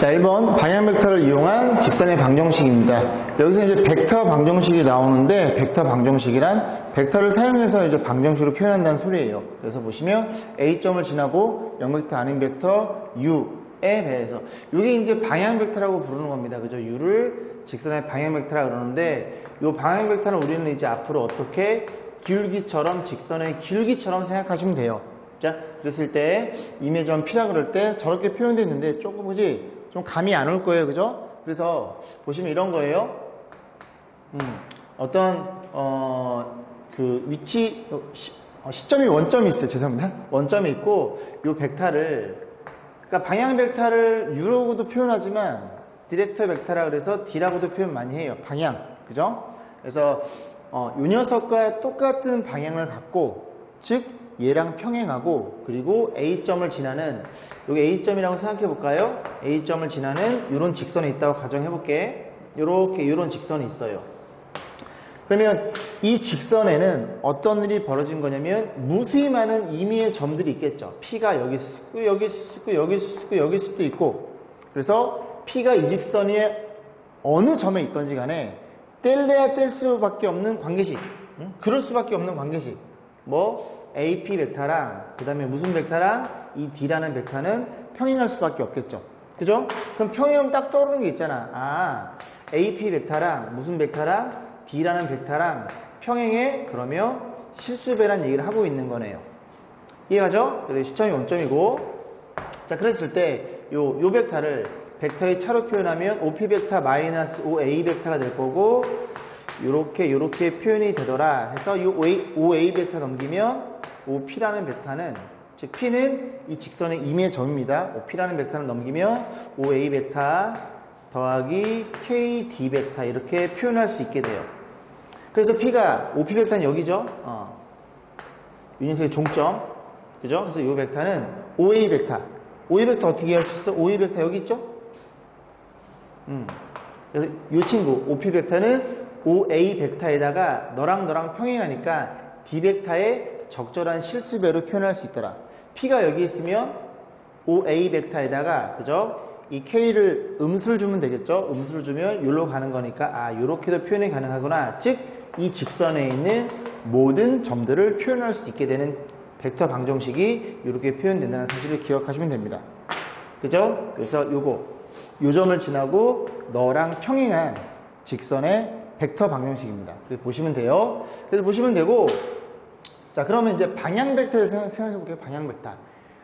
자, 1번 방향 벡터를 이용한 직선의 방정식입니다. 여기서 이제 벡터 방정식이 나오는데, 벡터 방정식이란 벡터를 사용해서 이제 방정식으로 표현한다는 소리예요. 그래서 보시면 A점을 지나고 0벡터 아닌 벡터 U에 대해서, 이게 이제 방향 벡터라고 부르는 겁니다. 그죠? U를 직선의 방향 벡터라 그러는데, 이 방향 벡터는 우리는 이제 앞으로 어떻게 기울기처럼, 직선의 기울기처럼 생각하시면 돼요. 자, 그랬을 때 임의점 P라 그럴 때 저렇게 표현되어 있는데 조금 그지? 좀 감이 안 올 거예요. 그죠? 그래서 보시면 이런 거예요. 어떤 그 위치 시점이 원점이 있어요. 죄송합니다. 원점이 있고 요 벡터를, 그러니까 방향 벡터를 U라고도 표현하지만 디렉터 벡터라 그래서 D라고도 표현 많이 해요. 방향. 그죠? 그래서 요 녀석과 똑같은 방향을 갖고, 즉 얘랑 평행하고, 그리고 A점을 지나는, 여기 A점이라고 생각해 볼까요? A점을 지나는 이런 직선이 있다고 가정해 볼게. 요렇게 이런 직선이 있어요. 그러면 이 직선에는 어떤 일이 벌어진 거냐면 무수히 많은 임의의 점들이 있겠죠. P가 여기 있고 여기 있고 여기 있고 여기 있을 수도 있고, 그래서 P가 이 직선의 어느 점에 있던지 간에 뗄래야 뗄 수밖에 없는 관계식, 그럴 수밖에 없는 관계식, 뭐 AP 벡터랑 그 다음에 무슨 벡터랑 이 D라는 벡터는 평행할 수밖에 없겠죠. 그죠? 그럼 평행하면 딱 떠오르는 게 있잖아. 아, AP 벡터랑 무슨 벡터랑 D라는 벡터랑 평행해? 그러면 실수배란 얘기를 하고 있는 거네요. 이해가죠? 그래서 시점이 원점이고, 자, 그랬을 때 요 벡터를 벡터의 차로 표현하면 OP 벡터 마이너스 OA 벡터가 될 거고, 요렇게 표현이 되더라 해서 이 OA 벡터 넘기면 OP라는 벡터는, 즉 P는 이 직선의 임의의 점입니다. OP라는 벡터를 넘기면 OA 벡터 더하기 KD 벡터 이렇게 표현할 수 있게 돼요. 그래서 P가 OP 벡터는 여기죠. 이 녀석의 종점. 그죠? 그래서 이 벡터는 OA 벡터. OA 벡터 어떻게 할 수 있어? OA 벡터 여기 있죠? 그래서 이 친구 OP 벡터는 OA 벡터에다가 너랑 평행하니까 D 벡터의 적절한 실수배로 표현할 수 있더라. P가 여기 있으면 OA 벡터에다가, 그죠? 이 K를 음수를 주면 되겠죠? 음수를 주면 여기로 가는 거니까, 아, 요렇게도 표현이 가능하구나. 즉, 이 직선에 있는 모든 점들을 표현할 수 있게 되는 벡터 방정식이 이렇게 표현된다는 사실을 기억하시면 됩니다. 그죠? 그래서 요 점을 지나고 너랑 평행한 직선의 벡터 방정식입니다. 그래서 보시면 돼요. 그래서 보시면 되고, 자, 그러면 이제 방향 벡터에서 생각해 볼게요. 방향 벡터.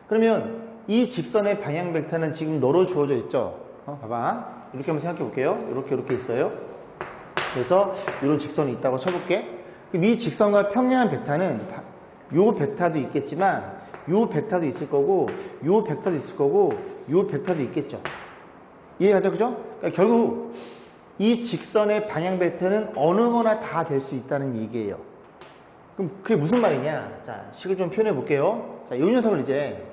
그러면 이 직선의 방향 벡터는 지금 너로 주어져 있죠. 봐봐. 이렇게 한번 생각해 볼게요. 이렇게 있어요. 그래서 이런 직선이 있다고 쳐볼게. 그럼 이 직선과 평행한 벡터는 요 벡터도 있겠지만, 요 벡터도 있을 거고, 요 벡터도 있을 거고, 요 벡터도 있겠죠. 이해가죠? 그죠? 그러니까 결국 이 직선의 방향 벡터는 어느 거나 다 될 수 있다는 얘기예요. 그럼 그게 무슨 말이냐? 자, 식을 좀 표현해 볼게요. 자, 이 녀석을 이제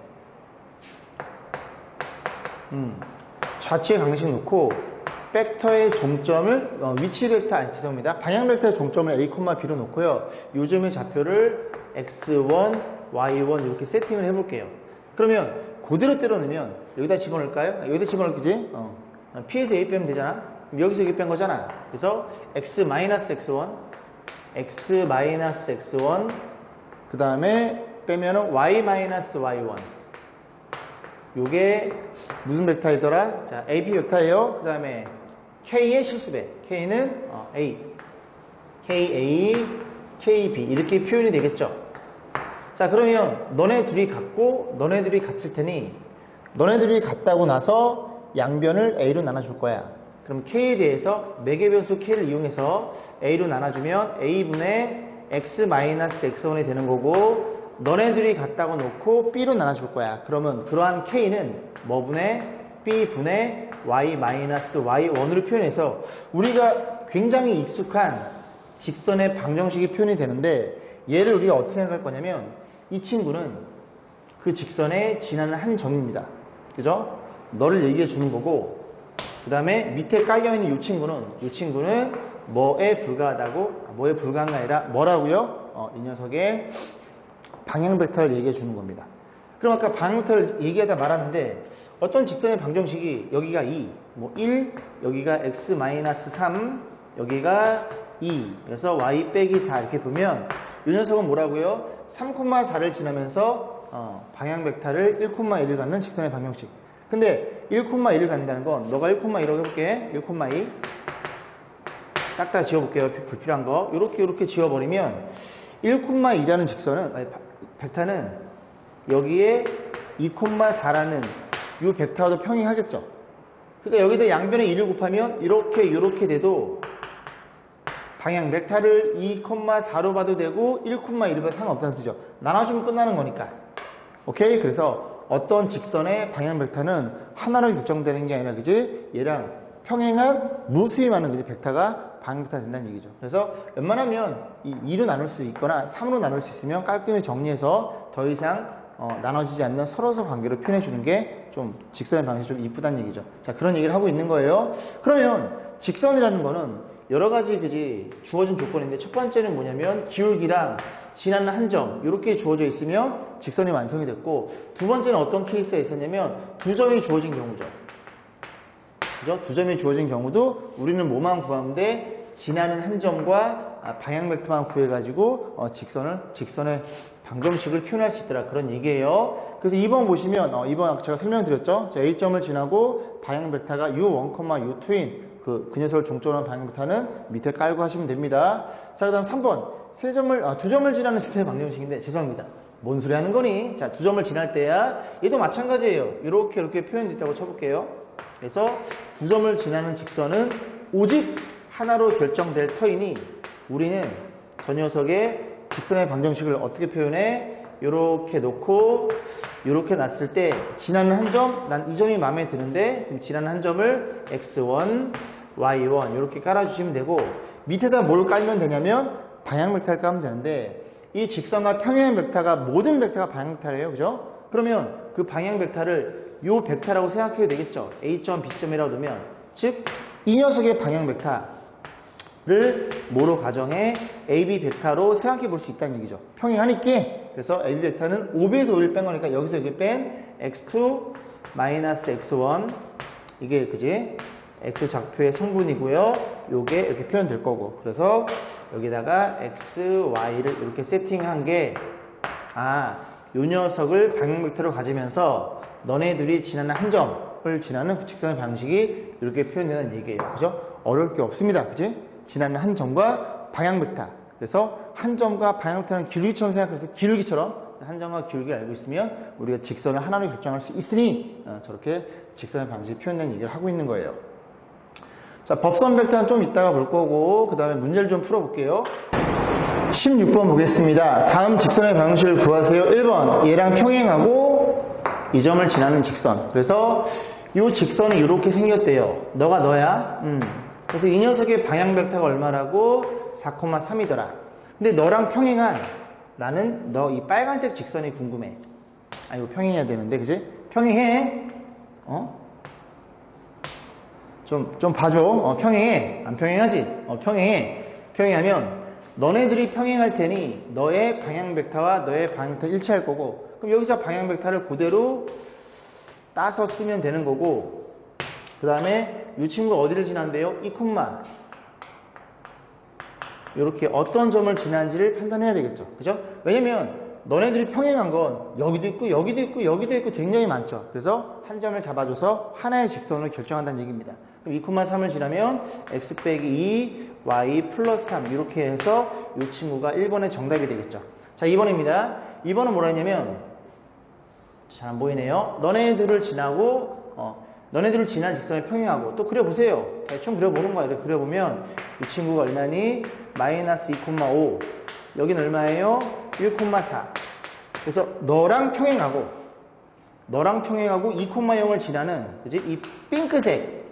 좌측에 강식 놓고 벡터의 종점을 위치 벡터, 죄송합니다. 방향 벡터의 종점을 A, B로 놓고요. 요즘의 좌표를 X1, Y1 이렇게 세팅을 해볼게요. 그러면 그대로 때려넣으면 여기다 집어넣을까요? 여기다 집어넣을지? P에서 A 빼면 되잖아? 그럼 여기서 여기 뺀 거잖아. 그래서 X-X1, X-X1, 그 다음에 빼면은 Y-Y1. 요게 무슨 벡터이더라? 자, AP 벡터예요. 그 다음에 K의 실수배. K는 A, KA, KB 이렇게 표현이 되겠죠. 자, 그러면 너네 둘이 같고 너네 둘이 같을 테니 너네들이 같다고 나서 양변을 A로 나눠줄 거야. 그럼 K에 대해서 매개변수 K를 이용해서 A로 나눠주면 A분의 X-X1이 되는 거고, 너네들이 같다고 놓고 B로 나눠줄 거야. 그러면 그러한 K는 뭐분의 B분의 Y-Y1으로 표현해서 우리가 굉장히 익숙한 직선의 방정식이 표현이 되는데, 얘를 우리가 어떻게 생각할 거냐면 이 친구는 그 직선에 지나는 한 점입니다. 그죠? 너를 얘기해 주는 거고, 그 다음에 밑에 깔려있는 이 친구는 뭐에 불과하다고, 뭐에 불과한 게 아니라 뭐라고요? 이 녀석의 방향 벡터를 얘기해 주는 겁니다. 그럼 아까 방향 벡터를 얘기하다 말았는데 어떤 직선의 방정식이 여기가 2, 뭐 1, 여기가 x-3, 여기가 2, 그래서 y 빼기 4 이렇게 보면 이 녀석은 뭐라고요? 3,4를 지나면서 방향 벡터를 1,1을 갖는 직선의 방정식. 근데 1,1을 갖는다는 건 너가 1,2라고 해볼게. 1,2 싹 다 지워볼게요. 불필요한 거 이렇게 지워버리면 1,2라는 직선은 벡터는 여기에 2,4라는 이 벡터와도 평행하겠죠. 그러니까 여기다 양변에 2를 곱하면 이렇게 돼도 방향 벡터를 2,4로 봐도 되고 1,1로 봐도 상관없다는 소리죠. 나눠주면 끝나는 거니까. 오케이? 그래서 어떤 직선의 방향 벡터는 하나로 결정되는 게 아니라 그지? 얘랑 평행한 무수히 많은 그지? 벡터가 방향 벡터가 된다는 얘기죠. 그래서 웬만하면 2로 나눌 수 있거나 3으로 나눌 수 있으면 깔끔히 정리해서 더 이상 나눠지지 않는 서로서 관계로 표현해 주는 게 좀 직선의 방식이 좀 이쁘다는 얘기죠. 자, 그런 얘기를 하고 있는 거예요. 그러면 직선이라는 거는 여러 가지 그지 주어진 조건인데 첫 번째는 뭐냐면 기울기랑 지나는 한 점 이렇게 주어져 있으면 직선이 완성이 됐고 두 번째는 어떤 케이스가 있었냐면 두 점이 주어진 경우죠. 그죠? 두 점이 주어진 경우도 우리는 뭐만 구하면 돼? 지나는 한 점과 방향 벡터만 구해가지고 직선의 방정식을 표현할 수 있더라 그런 얘기예요. 그래서 2번 보시면 2번 제가 설명드렸죠. 자, A점을 지나고 방향 벡터가 U1, U2인 그 녀석을 종점으로 한 방향 벡터는 밑에 깔고 하시면 됩니다. 자, 그 다음 3번 두 점을 지나는 직선의 방정식인데 죄송합니다. 뭔 소리 하는 거니? 자, 두 점을 지날 때야 얘도 마찬가지예요. 이렇게 표현됐다고 쳐볼게요. 그래서 두 점을 지나는 직선은 오직 하나로 결정될 터이니 우리는 저 녀석의 직선의 방정식을 어떻게 표현해? 이렇게 놓고 이렇게 놨을 때 지나는 한 점, 난 이 점이 마음에 드는데 그럼 지나는 한 점을 x1, y1 이렇게 깔아주시면 되고 밑에다 뭘 깔면 되냐면 방향 벡터를 깔면 되는데 이 직선과 평행 벡터가 모든 벡터가 방향 벡터예요. 그죠? 그러면 그 방향 벡터를 요 벡터라고 생각해도 되겠죠. A점, B점이라고 두면 즉 이 녀석의 방향 벡터를 뭐로 가정해? AB 벡터로 생각해 볼 수 있다는 얘기죠. 평행하니까 그래서 AB 벡터는 5배에서 5를 뺀 거니까 여기서 여기 뺀 x2 x1 이게 그지? x 좌표의 성분이고요. 요게 이렇게 표현될 거고 그래서 여기다가 x, y를 이렇게 세팅한 게 요 녀석을 방향 벡터로 가지면서 너네 둘이 지나는 한 점을 지나는 그 직선의 방식이 이렇게 표현되는 얘기예요. 그죠? 어려울 게 없습니다. 그지? 지나는 한 점과 방향 벡터. 그래서 한 점과 방향 벡터는 기울기처럼 생각해서 기울기처럼 한 점과 기울기를 알고 있으면 우리가 직선을 하나로 결정할 수 있으니 저렇게 직선의 방식이 표현된 얘기를 하고 있는 거예요. 자, 법선 벡터는 좀 이따가 볼 거고 그 다음에 문제를 좀 풀어볼게요. 16번 보겠습니다. 다음 직선의 방식을 구하세요. 1번 얘랑 평행하고 이 점을 지나는 직선. 그래서 이 직선이 이렇게 생겼대요. 너가 너야. 그래서 이 녀석의 방향 벡터가 얼마라고? 4,3이더라. 근데 너랑 평행한 나는 너 이 빨간색 직선이 궁금해. 이거 평행해야 되는데 그지? 평행해. 좀 봐줘. 평행해. 안 평행하지? 평행해. 평행하면 너네들이 평행할 테니 너의 방향 벡터와 너의 방향 벡터 일치할 거고 그럼 여기서 방향 벡터를 그대로 따서 쓰면 되는 거고 그 다음에 이 친구가 어디를 지난대요? 이 콤마 이렇게 어떤 점을 지난지를 판단해야 되겠죠. 그죠? 왜냐면 너네들이 평행한 건 여기도 있고 여기도 있고 여기도 있고 굉장히 많죠. 그래서 한 점을 잡아줘서 하나의 직선을 결정한다는 얘기입니다. 그럼 2,3을 지나면 x 빼기 2, y 플러스 3 이렇게 해서 이 친구가 1번의 정답이 되겠죠. 자, 2번입니다. 2번은 뭐라 했냐면 잘 안 보이네요. 너네들을 지난 직선을 평행하고 또 그려보세요. 대충 그려보는 거야. 이렇게 그려보면 이 친구가 얼마니? 마이너스 2,5 여기는 얼마예요? 1,4 그래서 너랑 평행하고 2,0을 지나는 그지? 이 핑크색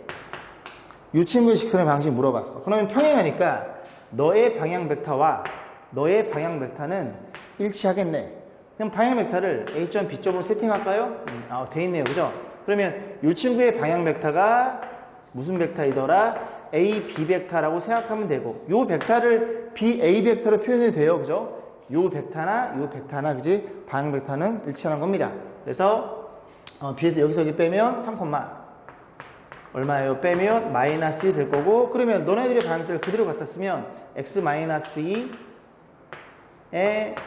이 친구의 직선의 방식 물어봤어. 그러면 평행하니까 너의 방향 벡터와 너의 방향 벡터는 일치하겠네. 그럼 방향 벡터를 A점, B점으로 세팅할까요? 돼 있네요. 그죠? 그러면 이 친구의 방향 벡터가 무슨 벡터이더라? A, B 벡터라고 생각하면 되고 이 벡터를 B, A 벡터로 표현해도 돼요. 그죠? 이 벡터나 그지? 방향 벡터는 일치하는 겁니다. 그래서 B에서 여기서 여기 빼면 3, 얼마예요? 빼면 마이너스 1이 될 거고, 그러면 너네들의 방향을 그대로 갖다 쓰면 x-2의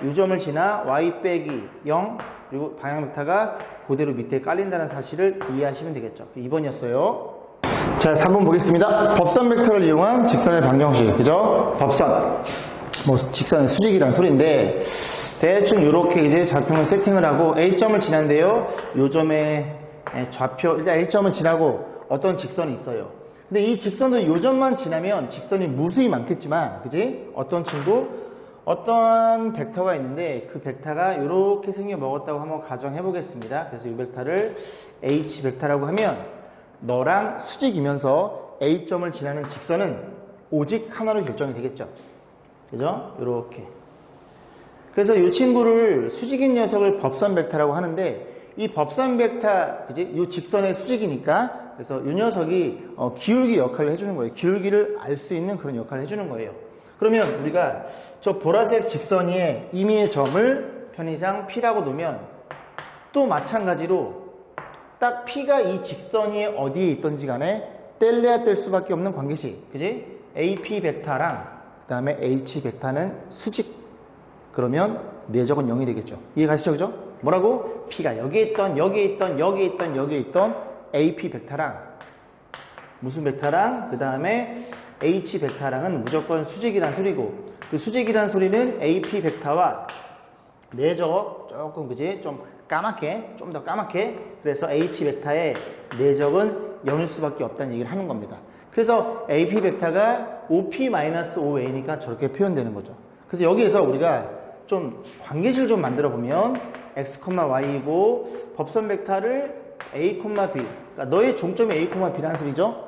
요점을 지나 y 빼기 0, 그리고 방향 벡터가 그대로 밑에 깔린다는 사실을 이해하시면 되겠죠. 2번이었어요. 자, 3번 보겠습니다. 법선 벡터를 이용한 직선의 방정식. 그죠? 법선. 뭐, 직선의 수직이란 소리인데, 대충 이렇게 이제 좌표를 세팅을 하고, A점을 지난데요. 요점의 좌표, 일단 A점을 지나고 어떤 직선이 있어요. 근데 이 직선도 요점만 지나면 직선이 무수히 많겠지만, 그지? 어떤 친구? 어떠한 벡터가 있는데, 그 벡터가 이렇게 생겨 먹었다고 한번 가정해 보겠습니다. 그래서 이 벡터를 H 벡터라고 하면, 너랑 수직이면서 A점을 지나는 직선은 오직 하나로 결정이 되겠죠. 그죠? 요렇게. 그래서 이 친구를 수직인 녀석을 법선 벡터라고 하는데, 이 법선 벡터, 그지? 이 직선의 수직이니까, 그래서 이 녀석이 기울기 역할을 해주는 거예요. 기울기를 알 수 있는 그런 역할을 해주는 거예요. 그러면 우리가 저 보라색 직선 위에 임의의 점을 편의상 P라고 놓으면 또 마찬가지로 딱 P가 이 직선 위에 어디에 있던지 간에 뗄래야 뗄 수밖에 없는 관계식. 그지? AP 벡터랑 그 다음에 H 벡터는 수직. 그러면 내적은 0이 되겠죠. 이해 가시죠? 그죠? 뭐라고? P가 여기에 있던, 여기에 있던, 여기에 있던, 여기에 있던 AP 벡터랑 무슨 벡터랑 그 다음에 H 벡터랑은 무조건 수직이란 소리고, 그 수직이란 소리는 AP 벡터와 내적 조금 그지? 좀 까맣게, 좀 더 까맣게, 그래서 H 벡터의 내적은 0일 수밖에 없다는 얘기를 하는 겁니다. 그래서 AP 벡터가 OP-OA니까 저렇게 표현되는 거죠. 그래서 여기에서 우리가 좀 관계식을 좀 만들어 보면 x, y이고 법선 벡터를 a, b, 그러니까 너의 종점이 a, b라는 소리죠.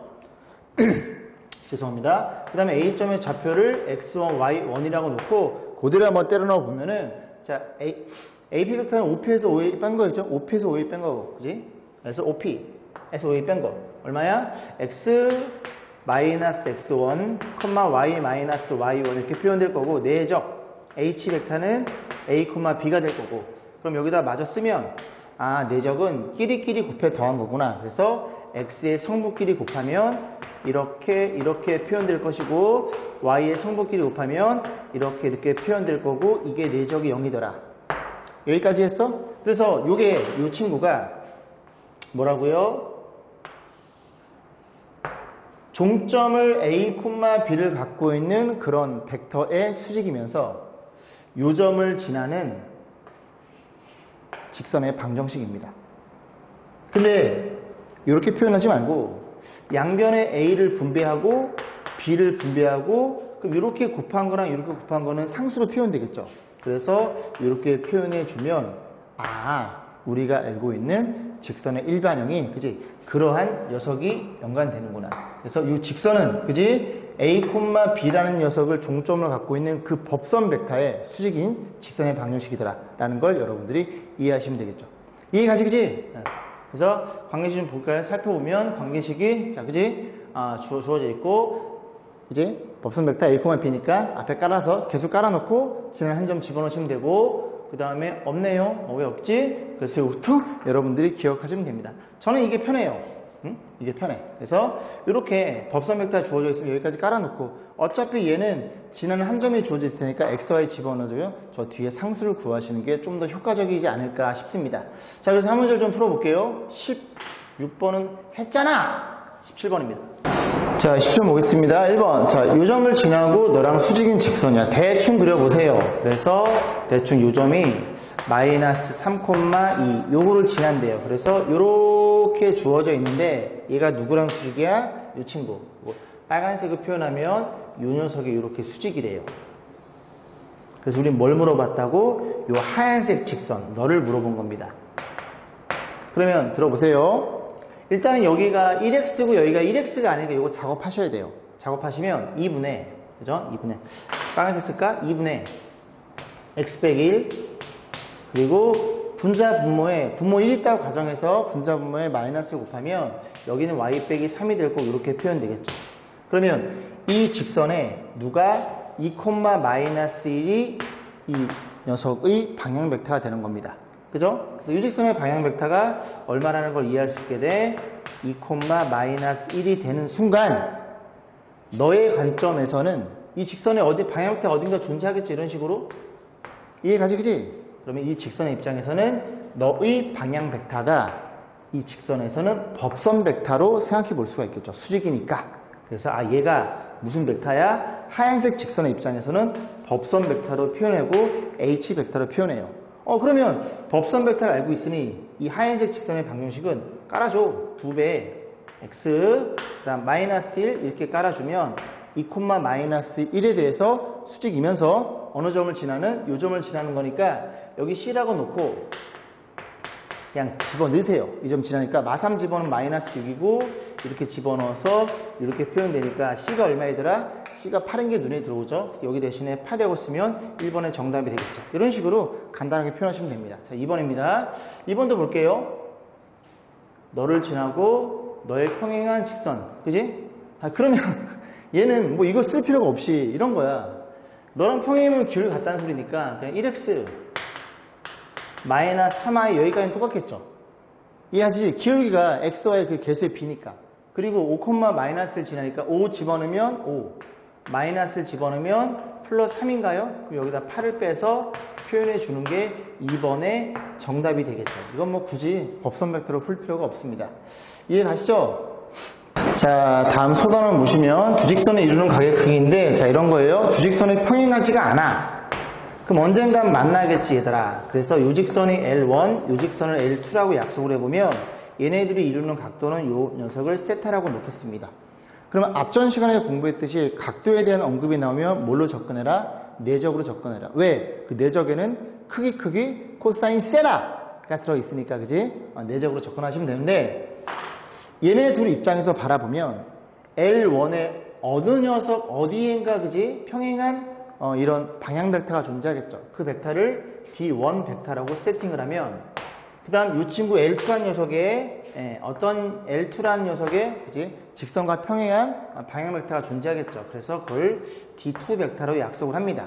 죄송합니다. 그 다음에 A점의 좌표를 x1, y1이라고 놓고 그대로 한번 때려 넣어 보면은, 자, AP 벡터는 OP에서 OA 뺀 거였죠? OP에서 OA 뺀 거고, 그지? 그래서 OP에서 OA 뺀 거. 얼마야? x 마이너스 x1, y 마이너스 y1 이렇게 표현될 거고, 내적 H 벡터는 A, B가 될 거고, 그럼 여기다 마저 쓰면, 아, 내적은 끼리끼리 곱해 더한 거구나. 그래서 X의 성분끼리 곱하면 이렇게 표현될 것이고, Y의 성분끼리 곱하면 이렇게 표현될 거고, 이게 내적이 0이더라. 여기까지 했어? 그래서 요 친구가 뭐라고요? 종점을 A, B를 갖고 있는 그런 벡터의 수직이면서 요점을 지나는 직선의 방정식입니다. 근데 이렇게 표현하지 말고 양변에 A를 분배하고 B를 분배하고, 그럼 이렇게 곱한 거랑 이렇게 곱한 거는 상수로 표현되겠죠. 그래서 이렇게 표현해 주면, 아, 우리가 알고 있는 직선의 일반형이, 그지? 그러한 녀석이 연관되는구나. 그래서 이 직선은, 그지? A, B라는 녀석을 종점으로 갖고 있는 그 법선 벡터의 수직인 직선의 방정식이더라 라는 걸 여러분들이 이해하시면 되겠죠. 이해 가시, 그지? 그래서 관계식 좀 볼까요? 살펴보면 관계식이, 자, 그지? 주어져 있고, 이제 법선 벡터 A, B니까 앞에 깔아서 계속 깔아놓고 지난 한 점 집어넣으시면 되고, 그 다음에 없네요. 왜 없지? 그래서 이것도 여러분들이 기억하시면 됩니다. 저는 이게 편해요. 응? 이게 편해. 그래서 이렇게 법선 벡터 주어져 있으면 여기까지 깔아놓고, 어차피 얘는 지난 한 점이 주어져 있을 테니까 XY 집어넣어줘요. 저 뒤에 상수를 구하시는 게 좀 더 효과적이지 않을까 싶습니다. 자, 그래서 한 문제를 좀 풀어볼게요. 16번은 했잖아! 17번입니다. 자, 10점 보겠습니다. 1번. 자, 요점을 지나고 너랑 수직인 직선이야. 대충 그려보세요. 그래서 대충 요점이 마이너스 3,2 요거를 지난대요. 그래서 요렇게 주어져 있는데 얘가 누구랑 수직이야? 요 친구. 빨간색을 표현하면 요 녀석이 요렇게 수직이래요. 그래서 우린 뭘 물어봤다고? 요 하얀색 직선, 너를 물어본 겁니다. 그러면 들어보세요. 일단 여기가 1x고 여기가 1x가 아니니까 이거 작업하셔야 돼요. 작업하시면 2분의, 그죠? 2분의, 빨간색 쓸까? 2분의 x 빼기 1, 그리고 분자 분모에, 분모 1 있다고 가정해서 분자 분모에 마이너스를 곱하면 여기는 y 빼기 3이 될 거고 이렇게 표현되겠죠. 그러면 이 직선에 누가 2, 마이너스 1이 이 녀석의 방향 벡터가 되는 겁니다. 그죠? 그래서 이 직선의 방향 벡터가 얼마라는 걸 이해할 수 있게 돼. 2, 마이너스 1이 되는 순간 너의 관점에서는 이 직선의 방향 벡터가 어딘가 존재하겠지. 이런 식으로. 이해가지, 그지? 그러면 이 직선의 입장에서는 너의 방향 벡터가 이 직선에서는 법선 벡터로 생각해 볼 수가 있겠죠. 수직이니까. 그래서 얘가 무슨 벡터야? 하얀색 직선의 입장에서는 법선 벡터로 표현하고 H 벡터로 표현해요. 그러면 법선 벡터를 알고 있으니 이 하얀색 직선의 방정식은 깔아줘. 2배 x 그다음 마이너스 1 이렇게 깔아주면 2, 마이너스 1에 대해서 수직이면서 어느 점을 지나는? 요 점을 지나는 거니까 여기 C라고 놓고 그냥 집어넣으세요. 이 점 지나니까 마삼 집어넣으면 마이너스 6이고 이렇게 집어넣어서 이렇게 표현되니까 C가 얼마이더라? C가 8인 게 눈에 들어오죠. 여기 대신에 8이라고 쓰면 1번의 정답이 되겠죠. 이런 식으로 간단하게 표현하시면 됩니다. 자, 2번입니다. 2번도 볼게요. 너를 지나고 너의 평행한 직선. 그지? 그러면 얘는 뭐 이거 쓸 필요가 없이 이런 거야. 너랑 평행이면 길을 갔다는 소리니까 그냥 1x 마이너스 3i 여기까지는 똑같겠죠. 이해하지? 기울기가 x와의 그 개수의 b니까. 그리고 5, 마이너스를 지나니까 5 집어넣으면 5 마이너스를 집어넣으면 플러스 3인가요? 그럼 여기다 8을 빼서 표현해 주는 게 2번의 정답이 되겠죠. 이건 뭐 굳이 법선 벡터로 풀 필요가 없습니다. 이해 가시죠? 자, 다음 소단을 보시면 두 직선을 이루는 각의 크기인데 자, 이런 거예요. 두 직선이 평행하지가 않아. 그럼 언젠간 만나겠지 얘들아. 그래서 요 직선이 L1, 요 직선을 L2라고 약속을 해보면 얘네들이 이루는 각도는 요 녀석을 세타라고 놓겠습니다. 그러면 앞전 시간에 공부했듯이 각도에 대한 언급이 나오면 뭘로 접근해라? 내적으로 접근해라. 왜? 그 내적에는 크기 코사인 세라가 들어있으니까 그지? 내적으로 접근하시면 되는데 얘네 둘 입장에서 바라보면 L1의 어느 녀석 어디엔가 그지? 평행한 이런 방향 벡터가 존재하겠죠. 그 벡터를 D1 벡터라고 세팅을 하면 그 다음 이 친구 L2라는 녀석에 어떤 L2라는 녀석에 그지? 직선과 평행한 방향 벡터가 존재하겠죠. 그래서 그걸 D2 벡터로 약속을 합니다.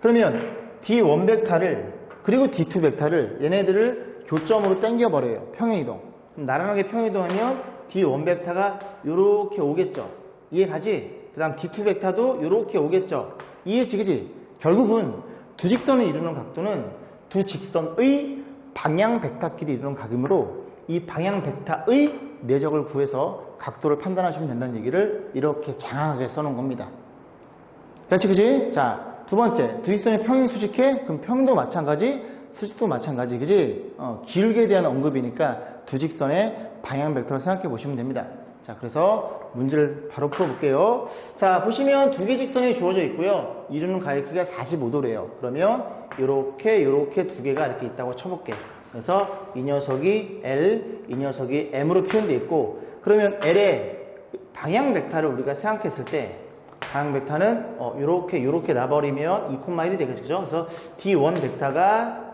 그러면 D1 벡터를 그리고 D2 벡터를 얘네들을 교점으로 당겨버려요. 평행이동. 그럼 나란하게 평행이동하면 D1 벡터가 요렇게 오겠죠. 이해가지? 그 다음 D2 벡터도 요렇게 오겠죠. 이해했지, 그지? 결국은 두 직선을 이루는 각도는 두 직선의 방향 벡터끼리 이루는 각이므로 이 방향 벡터의 내적을 구해서 각도를 판단하시면 된다는 얘기를 이렇게 장황하게 써놓은 겁니다. 됐지, 그지? 자, 두 번째, 두 직선이 평행 수직해? 그럼 평도 마찬가지, 수직도 마찬가지, 그지? 기울기에 대한 언급이니까 두 직선의 방향 벡터를 생각해 보시면 됩니다. 자, 그래서 문제를 바로 풀어볼게요. 자, 보시면 두 개 직선이 주어져 있고요. 이루는 각의 크기가 45도래요. 그러면 요렇게 두 개가 이렇게 있다고 쳐볼게. 그래서 이 녀석이 L, 이 녀석이 M으로 표현되어 있고 그러면 L의 방향 벡터를 우리가 생각했을 때 방향 벡터는 요렇게 놔버리면 2, 1이 되겠죠. 그래서 D1 벡터가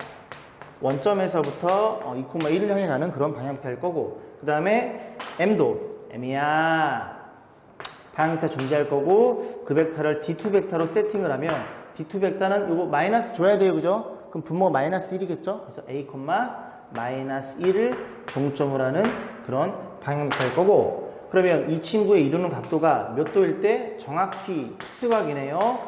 원점에서부터 2, 1을 향해 가는 그런 방향 벡터일 거고 그 다음에 M이야. 방향 벡터 존재할 거고 그 벡터를 D2 벡터로 세팅을 하면 D2 벡터는 요거 마이너스 줘야 돼요. 그죠? 그럼 분모가 마이너스 1이겠죠? 그래서 A, 마이너스 1을 종점으로 하는 그런 방향 벡터일 거고 그러면 이 친구의 이루는 각도가 몇 도일 때? 정확히 특수각이네요.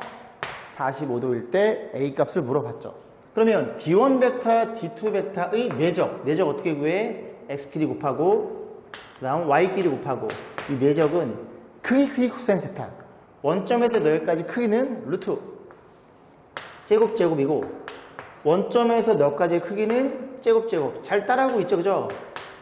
45도일 때 A 값을 물어봤죠. 그러면 D1 벡터, D2 벡터의 내적 어떻게 구해? X끼리 곱하고 그 다음 Y끼리 곱하고 이 내적은 크기 코사인 세타 원점에서 너희까지 크기는 루트 제곱이고 원점에서 너까지의 크기는 제곱 잘 따라하고 있죠, 그죠?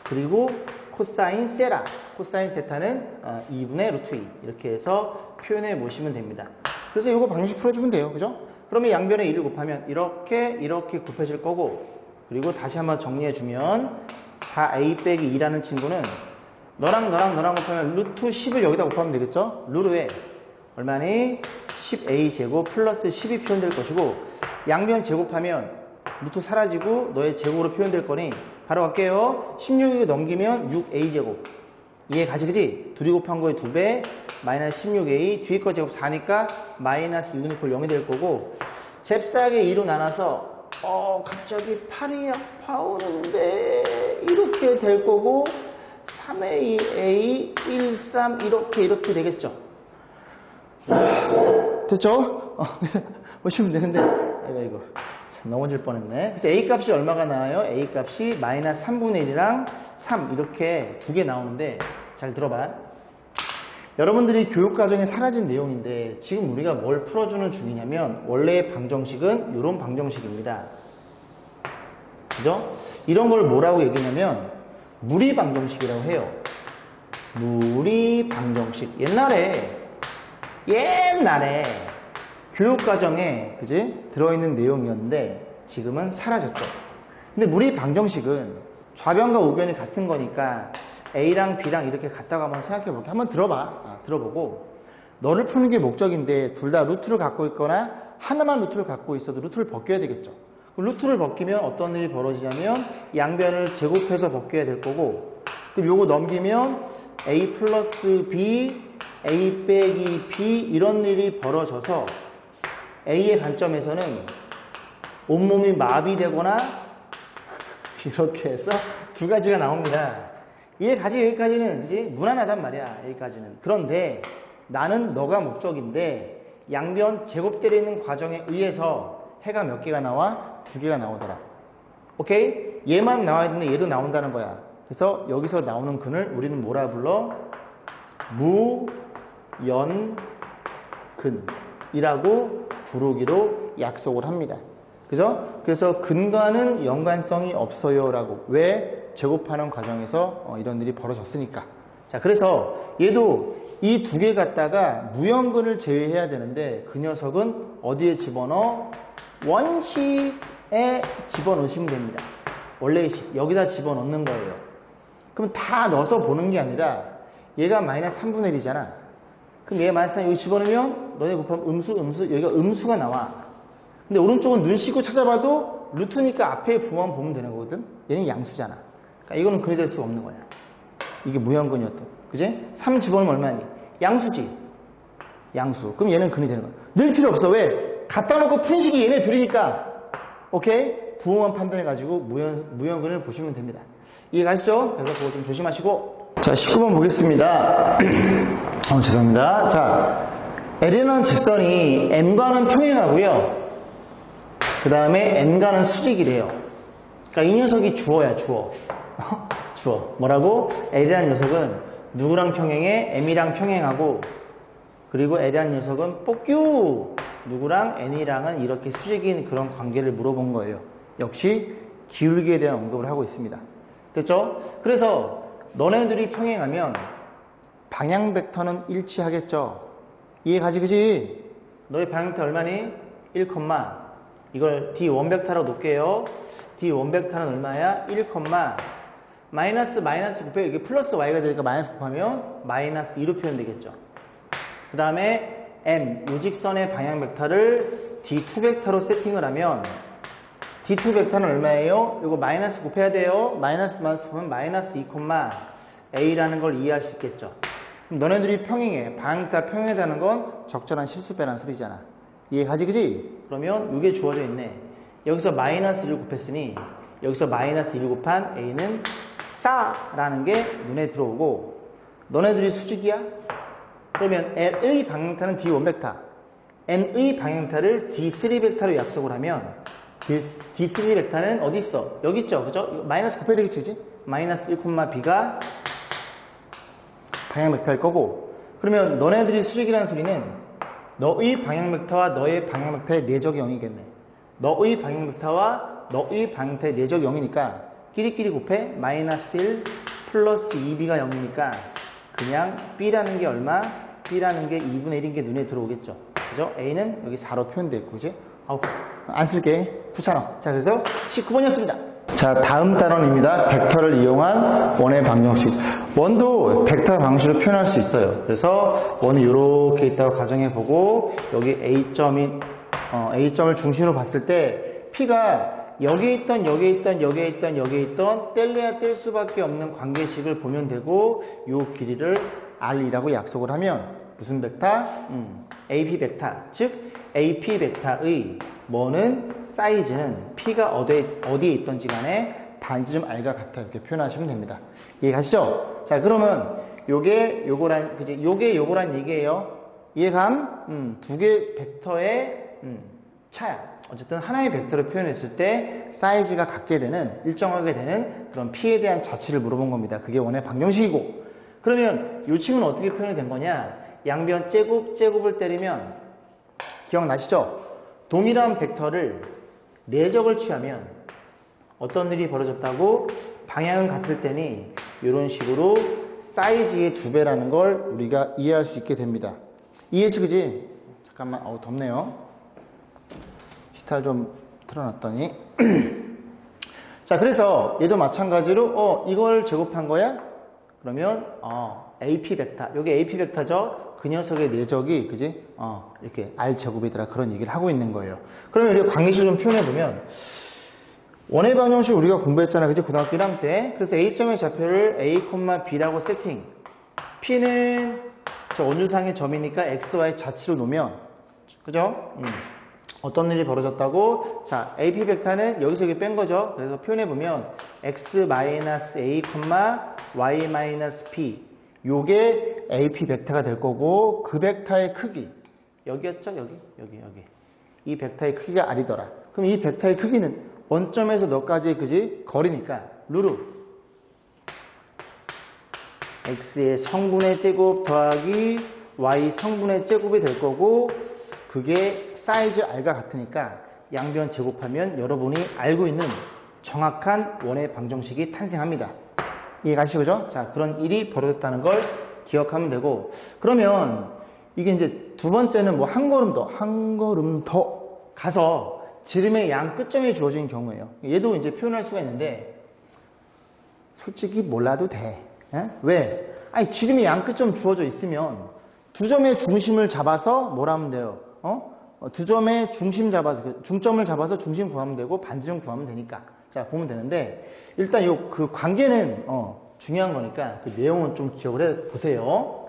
그리고 코사인 세타는 2분의 루트 2 이렇게 해서 표현해 보시면 됩니다. 그래서 이거 방정식 풀어주면 돼요, 그죠? 그러면 양변에 1을 곱하면 이렇게 곱해질 거고 그리고 다시 한번 정리해주면 4a 빼기 2라는 친구는 너랑 곱하면 루트 10을 여기다 곱하면 되겠죠? 루트에 얼마니? 10a 제곱 플러스 10이 표현될 것이고 양변 제곱하면 루트 사라지고 너의 제곱으로 표현될 거니 바로 갈게요. 16을 넘기면 6a 제곱 이해 가지, 그지? 둘이 곱한 거에 2배 마이너스 16a 뒤에 거 제곱 4니까 마이너스 6은 이퀄 0이 될 거고 잽싸게 2로 나눠서 갑자기 팔이 아파오는데 이렇게 될 거고 3A, 13 이렇게 되겠죠. 됐죠? 보시면 되는데 이거 넘어질 뻔했네. 그래서 A 값이 얼마가 나와요? A 값이 마이너스 3분의 1이랑 3 이렇게 두 개 나오는데 잘 들어봐. 여러분들이 교육과정에 사라진 내용인데 지금 우리가 뭘 풀어주는 중이냐면 원래의 방정식은 이런 방정식입니다. 그죠? 이런 걸 뭐라고 얘기하냐면 무리방정식이라고 해요. 무리방정식. 옛날에 교육과정에 그지? 들어있는 내용이었는데 지금은 사라졌죠. 근데 무리방정식은 좌변과 우변이 같은 거니까 A랑 B랑 이렇게 같다고 한번 생각해볼게. 한번 들어봐. 들어보고 너를 푸는 게 목적인데 둘 다 루트를 갖고 있거나 하나만 루트를 갖고 있어도 루트를 벗겨야 되겠죠. 루트를 벗기면 어떤 일이 벌어지냐면 양변을 제곱해서 벗겨야 될 거고 그럼 요거 넘기면 A 플러스 B, A 빼기 B 이런 일이 벌어져서 A의 관점에서는 온몸이 마비되거나 이렇게 해서 두 가지가 나옵니다. 여기까지는 그지? 무난하단 말이야. 여기까지는. 그런데 나는 너가 목적인데 양변 제곱 때리는 과정에 의해서 해가 몇 개가 나와? 2개가 나오더라. 오케이? 얘만 나와야 되는데 얘도 나온다는 거야. 그래서 여기서 나오는 근을 우리는 뭐라 불러? 무연근이라고 부르기로 약속을 합니다. 그죠? 그래서 근과는 연관성이 없어요 라고. 왜? 제곱하는 과정에서 이런 일이 벌어졌으니까. 자, 그래서 얘도 이 두 개 갖다가 무연근을 제외해야 되는데 그 녀석은 어디에 집어넣어? 원식에 집어넣으시면 됩니다. 원래의 식. 여기다 집어넣는 거예요. 그럼 다 넣어서 보는 게 아니라 얘가 마이너스 3분의 1이잖아. 그럼 얘 마이너스 3 여기 집어넣으면 너네 곱하면 음수, 여기가 음수가 나와. 근데 오른쪽은 눈 씻고 찾아봐도 루트니까 앞에 부호만 보면 되는 거거든. 얘는 양수잖아. 그러니까 이거는 근이 될 수가 없는 거야. 이게 무연근이었던. 그지? 3 집어넣으면 얼마니? 양수지. 양수. 그럼 얘는 근이 되는 거야. 늘 필요 없어. 왜? 갖다 놓고 푼 식이 얘네 둘이니까. 오케이? 부호만 판단해가지고 무연근을 보시면 됩니다. 이해가시죠? 그래서 그거 좀 조심하시고. 자, 19번 보겠습니다. 죄송합니다. 자, L이라는 직선이 M과는 평행하고요. 그 다음에 N과는 수직이래요. 그러니까 이 녀석이 주어야, 주어. 주어. 뭐라고? L이라는 녀석은 누구랑 평행해? M이랑 평행하고, 그리고 L이라는 녀석은 뽑규! 누구랑 N이랑은 이렇게 수직인 그런 관계를 물어본 거예요. 역시 기울기에 대한 언급을 하고 있습니다. 됐죠? 그래서 너네들이 평행하면 방향 벡터는 일치하겠죠? 이해가지, 그지? 너의 방향 벡터 얼마니? 1, 이걸 D1 벡터로 놓을게요. D1 벡터는 얼마야? 1, 마이너스 곱해 이게 플러스 y가 되니까 마이너스 곱하면 마이너스 2로 표현되겠죠. 그 다음에 M, 요직선의 방향 벡터를 D2 벡터로 세팅을 하면 D2 벡터는 얼마예요? 이거 마이너스 곱해야 돼요. 마이너스 보면 마이너스 2, A라는 걸 이해할 수 있겠죠. 그럼 너네들이 평행해. 방향 벡터 평행하다는 건 적절한 실수배란 소리잖아. 이해가지, 그지? 그러면 이게 주어져 있네. 여기서 마이너스 1을 곱했으니 여기서 마이너스 1을 곱한 A는 싸라는 게 눈에 들어오고 너네들이 수직이야? 그러면 L의 방향타는 D1 벡터, N의 방향타를 D3 벡터로 약속을 하면 D3 벡터는 어디 있어? 여기 있죠? 그죠? 마이너스 곱해야 되겠지, 그지? 마이너스 1, B가 방향 벡터일 거고 그러면 너네들이 수직이라는 소리는 너의 방향 벡터와 너의 방향 벡터의 내적이 0이겠네. 너의 방향 벡터와 너의 방향 벡터의 내적이 0이니까 끼리끼리 곱해 마이너스 1 플러스 2B가 0이니까 그냥 B라는 게 얼마? B라는 게 2분의 1인 게 눈에 들어오겠죠. 그죠? A는 여기 4로 표현되어 있고, 그지? 안 쓸게. 붙여놔. 자, 그래서 19번이었습니다. 자, 다음 단원입니다. 벡터를 이용한 원의 방정식. 원도 벡터 방식으로 표현할 수 있어요. 그래서 원이 이렇게 있다고 가정해보고 여기 A점을 중심으로 봤을 때 P가 여기에 있던 뗄래야 뗄 수밖에 없는 관계식을 보면 되고 요 길이를 R이라고 약속을 하면 무슨 벡터? AP 벡터. 즉 AP 벡터의 뭐는 사이즈는 P가 어디에 있던지 간에 반지름 R과 같아. 이렇게 표현하시면 됩니다. 이해가시죠? 자, 그러면 요게 요거란, 그지? 요게 요거란 얘기예요. 이해감? 두 개 벡터의 차야. 어쨌든 하나의 벡터를 표현했을 때 사이즈가 같게 되는, 일정하게 되는 그런 P에 대한 자치를 물어본 겁니다. 그게 원의 방정식이고. 그러면 요 칭은 어떻게 표현이 된 거냐? 양변 제곱을 때리면, 기억나시죠? 동일한 벡터를 내적을 취하면 어떤 일이 벌어졌다고? 방향은 같을 때니 이런 식으로 사이즈의 2배라는 걸 우리가 이해할 수 있게 됩니다. 이해지, 그지? 잠깐만, 덥네요. 히터 좀 틀어놨더니. 자, 그래서 얘도 마찬가지로 이걸 제곱한 거야? 그러면 AP 벡터, 요게 AP 벡터죠? 그 녀석의 내적이, 그지? 이렇게 R제곱이더라. 그런 얘기를 하고 있는 거예요. 그러면 우리가 관계식을 좀 표현해보면, 원의 방정식 우리가 공부했잖아. 그지? 고등학교 1학년 때. 그래서 A점의 좌표를 A, B라고 세팅. P는 저 원주상의 점이니까 X, Y 자치로 놓으면, 그죠? 어떤 일이 벌어졌다고? 자, AP 벡터는 여기서 여기 뺀 거죠. 그래서 표현해보면, X-A, Y-P. 요게 AP 벡터가 될 거고, 그 벡터의 크기. 여기였죠? 여기. 이 벡터의 크기가 R이더라. 그럼 이 벡터의 크기는 원점에서 너까지의, 그지? 거리니까, 루루. X의 성분의 제곱 더하기 Y 성분의 제곱이 될 거고, 그게 사이즈 R과 같으니까 양변 제곱하면 여러분이 알고 있는 정확한 원의 방정식이 탄생합니다. 이해가시죠? 그죠? 자, 그런 일이 벌어졌다는 걸 기억하면 되고, 그러면 이게 이제 두 번째는 뭐 한 걸음 더 가서 지름의 양 끝점이 주어진 경우예요. 얘도 이제 표현할 수가 있는데, 솔직히 몰라도 돼. 에? 왜? 아니, 지름의 양 끝점 주어져 있으면 두 점의 중심을 잡아서 뭘 하면 돼요? 두 점의 중점을 잡아서 중심 구하면 되고 반지름 구하면 되니까. 자, 보면 되는데, 일단 그 관계는 중요한 거니까 그 내용은 좀 기억을 해 보세요.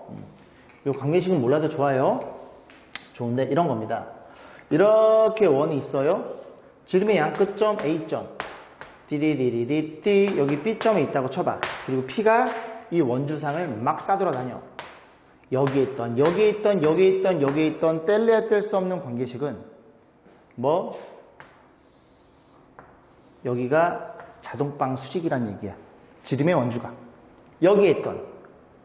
요 관계식은 몰라도 좋아요. 좋은데 이런 겁니다. 이렇게 원이 있어요. 지름의 양 끝점 A점, 띠리리리리띠, 여기 B점이 있다고 쳐봐. 그리고 P가 이 원주상을 막 싸돌아다녀. 여기에 있던 뗄래야 뗄 수 없는 관계식은 뭐? 여기가 자동방 수직이란 얘기야. 지름의 원주가 여기에 있던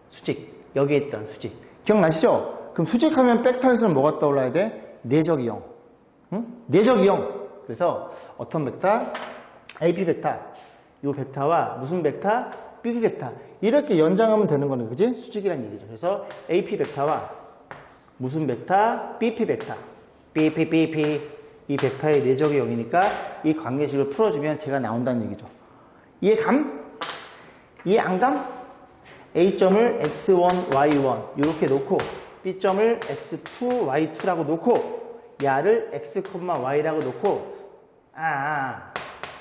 수직, 여기에 있던 수직. 기억나시죠? 그럼 수직하면 벡터에서는 뭐가 떠올라야 돼? 내적이 0. 응? 내적이 0. 그래서 어떤 벡터? AP 벡터. 이 벡터와 무슨 벡터? BP 벡터. 이렇게 연장하면 되는 거는, 그지? 수직이란 얘기죠. 그래서 AP 벡터와 무슨 벡터? BP 벡터. BP. 이 벡터의 내적이 0이니까 이 관계식을 풀어주면 제가 나온다는 얘기죠. 이해감? 이해 안 감? A점을 X1, Y1 이렇게 놓고 B점을 X2, Y2라고 놓고 야를 X, Y라고 놓고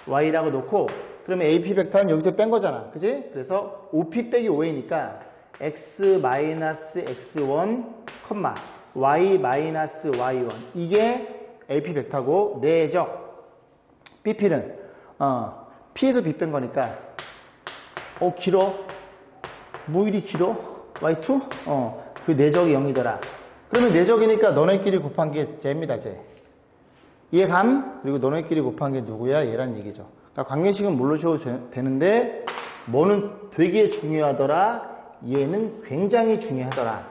Y라고 놓고 그러면 AP 벡터는 여기서 뺀 거잖아. 그지? 그래서 OP 빼기 OA니까 X-X1, Y-Y1 이게 AP 벡터고 내적 BP는 P에서 B 뺀 거니까 길어. 뭐 이리 길어? Y2? 그 내적이 0이더라. 그러면 내적이니까 너네끼리 곱한 게 쟤입니다. 쟤. 이해감? 그리고 너네끼리 곱한 게 누구야? 얘란 얘기죠. 그러니까 관계식은 모르셔도 되는데 뭐는 되게 중요하더라. 얘는 굉장히 중요하더라.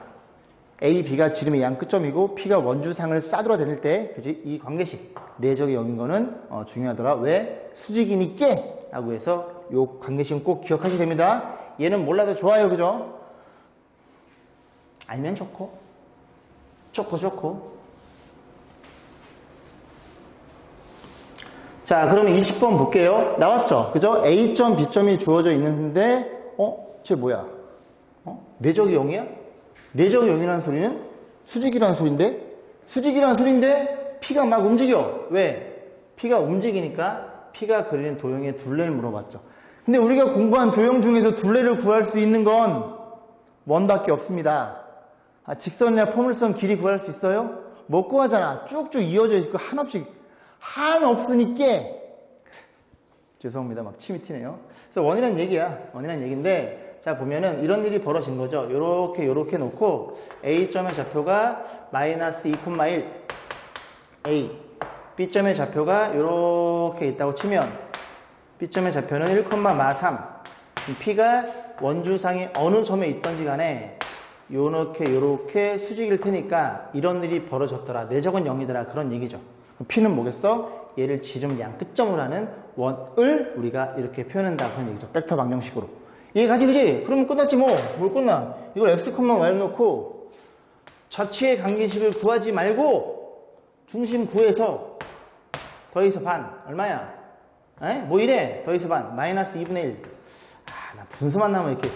A, B가 지름의 양 끝점이고 P가 원주상을 싸돌아다닐 때, 그지? 이 관계식 내적이 0인 거는 중요하더라. 왜? 수직이니까 라고 해서 이 관계식은 꼭 기억하셔야 됩니다. 얘는 몰라도 좋아요. 그죠? 알면 좋고. 자, 그러면 20번 볼게요. 나왔죠? 그죠? A점, B점이 주어져 있는데, 쟤 뭐야? 내적이 0이야? 내적이 0이라는 소리는 수직이라는 소리인데, P가 막 움직여. 왜? P가 움직이니까 P가 그리는 도형의 둘레를 물어봤죠. 근데 우리가 공부한 도형 중에서 둘레를 구할 수 있는 건 원밖에 없습니다. 직선이나 포물선 길이 구할 수 있어요? 뭐 구하잖아. 쭉쭉 이어져 있고 한없으니까 죄송합니다. 막 침이 튀네요. 그래서 원이라는 얘기야. 원이라는 얘기인데 자 보면은 이런 일이 벌어진 거죠. 요렇게 놓고 A점의 좌표가 마이너스 2,1 A, B점의 좌표가 요렇게 있다고 치면 B점의 좌표는 1,43 P가 원주상의 어느 점에 있던지 간에 요렇게 수직일 테니까 이런 일이 벌어졌더라. 내적은 0이더라. 그런 얘기죠. 그럼 P는 뭐겠어? 얘를 지름 양 끝점으로 하는 원을 우리가 이렇게 표현한다. 그런 얘기죠. 벡터 방정식으로. 이해가지, 그지? 그러면 끝났지 뭐. 뭘 끝나? 이걸 x, y 놓고 좌치의 관계식을 구하지 말고 중심 구해서 더해서 반. 얼마야? 에? 뭐 이래? 더해서 반. 마이너스 2분의 1. 아, 나 분수만 나면 이렇게,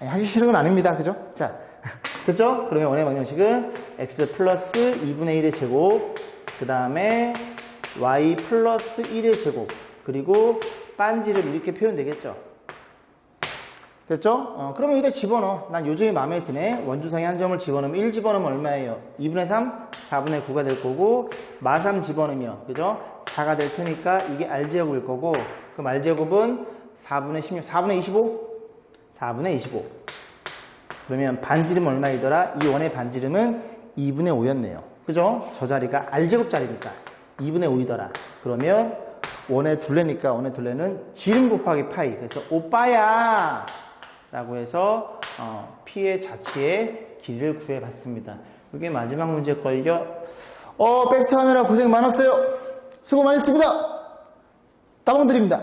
하기 싫은 건 아닙니다. 그죠? 자, 됐죠? 그러면 원의 방정식은 x 플러스 2분의 1의 제곱, 그 다음에 y 플러스 1의 제곱, 그리고 빤지를 이렇게 표현되겠죠? 됐죠? 그러면 여기다 집어넣어. 난 요즘에 마음에 드네. 원주상에 한 점을 집어넣으면 1 집어넣으면 얼마예요? 2분의 3? 4분의 9가 될 거고, 마3 집어넣으면, 그죠? 4가 될 테니까 이게 R제곱일 거고, 그럼 R제곱은 4분의 16, 4분의 25? 4분의 25. 그러면 반지름 얼마이더라? 이 원의 반지름은 2분의 5였네요. 그죠? 저 자리가 R제곱 자리니까 2분의 5이더라. 그러면 원의 둘레니까 원의 둘레는 지름 곱하기 파이. 그래서 오빠야! 라고 해서 P의 자치의 길이를 구해봤습니다. 이게 마지막 문제걸요. 벡터 하느라 고생 많았어요. 수고 많으셨습니다. 따봉 드립니다.